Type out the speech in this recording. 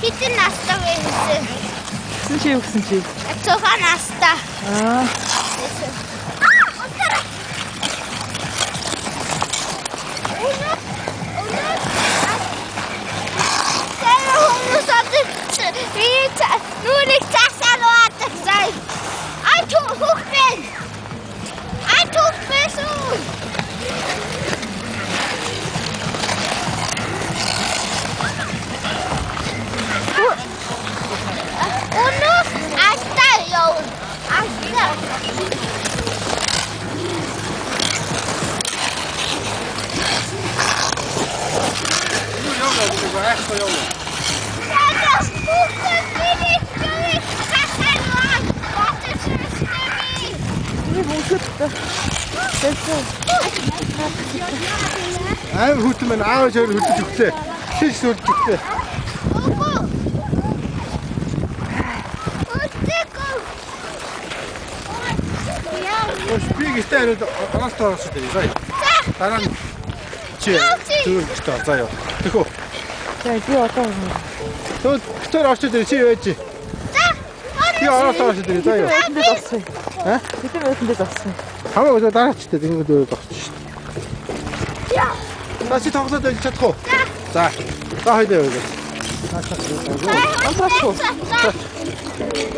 Хитэн настай байсан. Гэсэн чи юу гэсэн чи? 6 настай. Нүрийг цаасаар уутах зай. Ай түүхэн. Ай түүхэн. Уну астаа ёо. Астаа. Ну ёо гоо айхгүй ёо. Аим хүүтэн минь аавч өөр хөдөлж өглөө. Шиш сүлж өглөө. Би гэртээ хариуд анаастай орох шүү дээ. Дараа нь чи зүгээр гэртээ заа ёо. Тэхөө. За би одоо Тэгвэл гэртээ орч ирээ чи байж. Би ороод орч ирээ заа ёо. энд дассан. Бид энд дассан. Хамаагүй дараачтай ингэж өөр зогсож шүү дээ. За чи тоглоод байж чадах уу? За. За хоёул явъя. Амтрах.